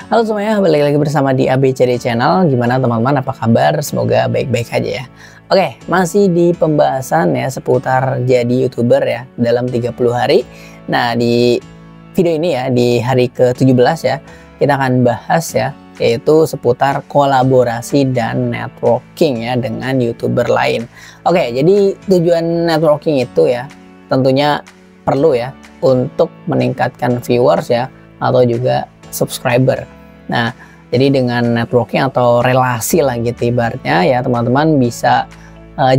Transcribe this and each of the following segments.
Halo semuanya, balik lagi bersama di ABCD Channel. Gimana teman-teman, apa kabar? Semoga baik-baik aja ya. Oke, masih di pembahasan ya seputar jadi YouTuber ya dalam 30 hari. Nah, di video ini ya, di hari ke-17 ya, kita akan bahas ya, yaitu seputar kolaborasi dan networking ya dengan YouTuber lain. Oke, jadi tujuan networking itu ya tentunya perlu ya untuk meningkatkan viewers ya atau juga subscriber. Nah, jadi dengan networking atau relasi lah gitu ibaratnya ya, teman-teman bisa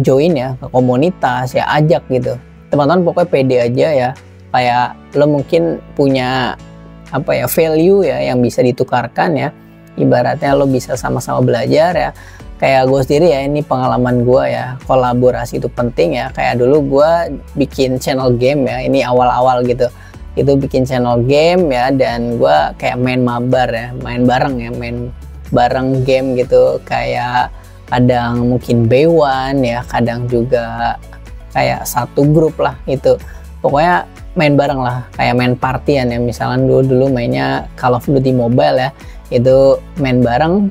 join ya ke komunitas ya, ajak gitu. Teman-teman pokoknya pede aja ya, kayak lo mungkin punya apa ya, value ya yang bisa ditukarkan ya. Ibaratnya lo bisa sama-sama belajar ya. Kayak gue sendiri ya, ini pengalaman gue ya, kolaborasi itu penting ya. Kayak dulu gue bikin channel game ya, ini awal-awal gitu. Itu bikin channel game ya, dan gue kayak main mabar ya, main bareng game gitu, kayak kadang mungkin B1 ya, kadang juga kayak satu grup lah gitu, pokoknya main bareng lah, kayak main partian ya. Misalkan dulu mainnya Call of Duty Mobile ya, itu main bareng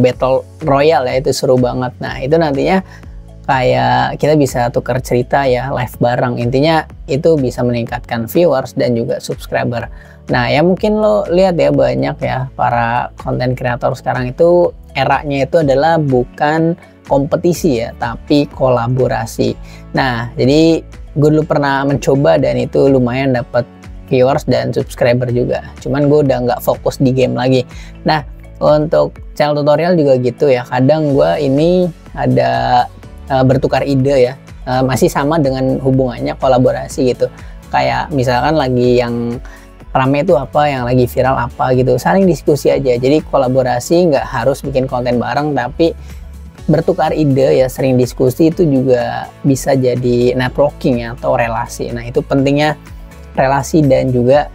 Battle Royale ya, itu seru banget. Nah, itu nantinya kayak kita bisa tukar cerita ya, live bareng. Intinya itu bisa meningkatkan viewers dan juga subscriber. Nah, ya mungkin lo lihat ya, banyak ya para konten kreator sekarang itu eranya itu adalah bukan kompetisi ya, tapi kolaborasi. Nah, jadi gue dulu pernah mencoba dan itu lumayan dapat viewers dan subscriber juga. Cuman gue udah nggak fokus di game lagi. Nah, untuk channel tutorial juga gitu ya. Kadang gue ini ada bertukar ide ya, masih sama dengan hubungannya kolaborasi gitu. Kayak misalkan lagi yang rame itu apa, yang lagi viral apa gitu, saling diskusi aja. Jadi kolaborasi nggak harus bikin konten bareng, tapi bertukar ide ya, sering diskusi itu juga bisa jadi networking ya, atau relasi. Nah, itu pentingnya relasi dan juga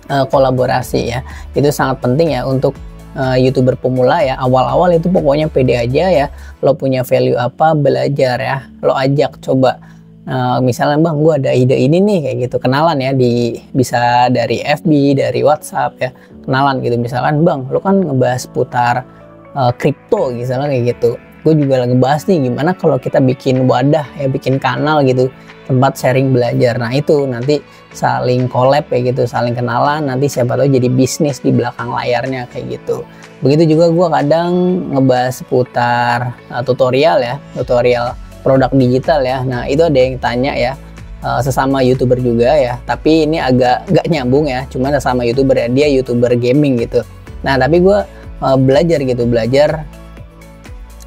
kolaborasi ya, itu sangat penting ya untuk YouTuber pemula ya. Awal-awal itu pokoknya pede aja ya, lo punya value apa, belajar ya, lo ajak coba. Misalnya, bang, gue ada ide ini nih, kayak gitu, kenalan ya, bisa dari FB, dari WhatsApp ya, kenalan gitu. Misalkan, bang, lo kan ngebahas putar kripto misalnya kayak gitu, gue juga lagi bahas nih gimana kalau kita bikin wadah ya, bikin kanal gitu, tempat sharing belajar. Nah, itu nanti saling collab kayak gitu, saling kenalan, nanti siapa tahu jadi bisnis di belakang layarnya kayak gitu. Begitu juga gue kadang ngebahas seputar tutorial ya, tutorial produk digital ya. Nah, itu ada yang tanya ya, sesama YouTuber juga ya, tapi ini agak nggak nyambung ya, cuman sama YouTuber ya, dia YouTuber gaming gitu. Nah, tapi gue belajar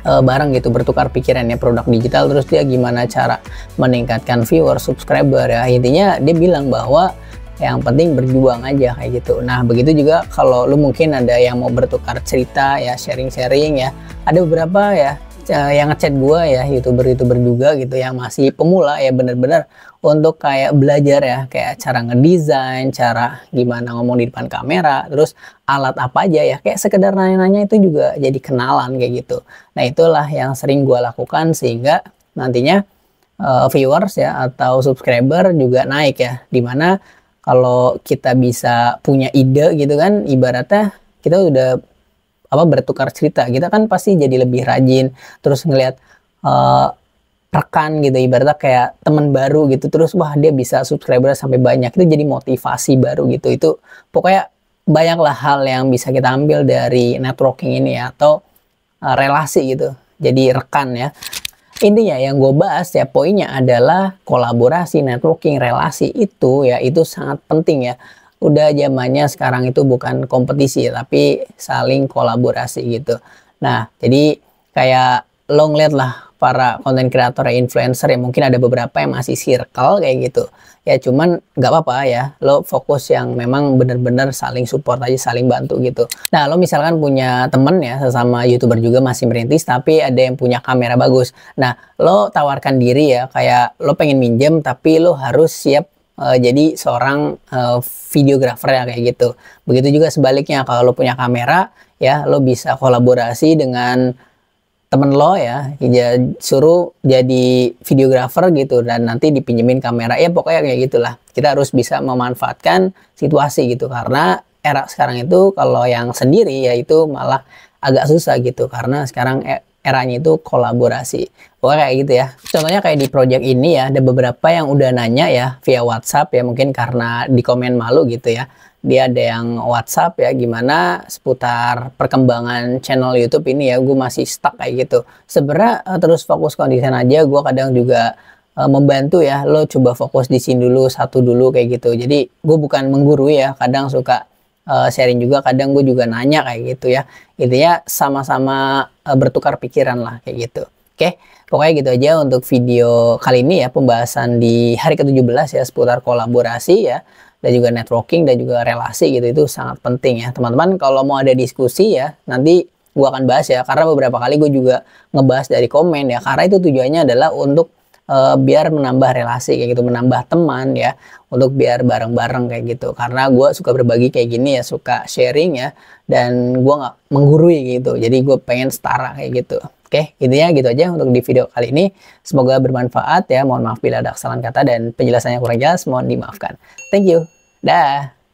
bareng gitu, bertukar pikirannya produk digital, terus dia gimana cara meningkatkan viewer, subscriber ya. Intinya dia bilang bahwa yang penting berjuang aja kayak gitu. Nah, begitu juga kalau lu mungkin ada yang mau bertukar cerita ya, sharing-sharing ya. Ada beberapa ya yang ngechat gua ya, YouTuber juga gitu yang masih pemula ya, bener-bener untuk kayak belajar ya, kayak cara ngedesain, cara gimana ngomong di depan kamera, terus alat apa aja ya, kayak sekedar nanya-nanya itu juga jadi kenalan kayak gitu. Nah, itulah yang sering gua lakukan sehingga nantinya viewers ya atau subscriber juga naik ya, dimana kalau kita bisa punya ide gitu kan, ibaratnya kita udah bertukar cerita, kita kan pasti jadi lebih rajin, terus ngelihat rekan gitu, ibaratnya kayak teman baru gitu, terus wah dia bisa subscriber sampai banyak, itu jadi motivasi baru gitu. Itu pokoknya banyaklah hal yang bisa kita ambil dari networking ini ya, atau relasi gitu, jadi rekan ya. Intinya yang gue bahas ya, poinnya adalah kolaborasi, networking, relasi itu ya, itu sangat penting ya. Udah zamannya sekarang itu bukan kompetisi tapi saling kolaborasi gitu. Nah, jadi kayak lo ngeliat lah para konten kreator ya, influencer ya, mungkin ada beberapa yang masih circle kayak gitu ya, cuman nggak apa-apa ya, lo fokus yang memang bener-bener saling support aja, saling bantu gitu. Nah, lo misalkan punya temen ya, sesama YouTuber juga masih merintis, tapi ada yang punya kamera bagus. Nah, lo tawarkan diri ya, kayak lo pengen minjem tapi lo harus siap jadi seorang videographer ya kayak gitu. Begitu juga sebaliknya, kalau lo punya kamera ya, lo bisa kolaborasi dengan temen lo ya, suruh jadi videographer gitu, dan nanti dipinjemin kamera ya, pokoknya kayak gitulah. Kita harus bisa memanfaatkan situasi gitu, karena era sekarang itu kalau yang sendiri ya itu malah agak susah gitu, karena sekarang eranya itu kolaborasi. Pokoknya kayak gitu ya. Contohnya kayak di project ini ya, ada beberapa yang udah nanya ya via WhatsApp ya, mungkin karena di komen malu gitu ya. Dia ada yang WhatsApp ya, gimana seputar perkembangan channel YouTube ini ya, gue masih stuck kayak gitu. Sebenarnya terus fokus konten aja, gue kadang juga membantu ya, lo coba fokus di sini dulu, satu dulu kayak gitu. Jadi gue bukan menggurui ya, kadang suka sharing juga, kadang gue juga nanya kayak gitu ya. Intinya sama-sama bertukar pikiran lah kayak gitu. Oke, pokoknya gitu aja untuk video kali ini ya, pembahasan di hari ke-17 ya seputar kolaborasi ya, dan juga networking dan juga relasi gitu, itu sangat penting ya teman-teman. Kalau mau ada diskusi ya, nanti gue akan bahas ya, karena beberapa kali gue juga ngebahas dari komen ya, karena itu tujuannya adalah untuk biar menambah relasi kayak gitu, menambah teman ya, untuk biar bareng-bareng kayak gitu. Karena gue suka berbagi kayak gini ya, suka sharing ya, dan gue nggak menggurui gitu, jadi gue pengen setara kayak gitu. Oke, intinya gitu aja untuk di video kali ini. Semoga bermanfaat ya. Mohon maaf bila ada kesalahan kata dan penjelasannya kurang jelas, mohon dimaafkan. Thank you. Dah.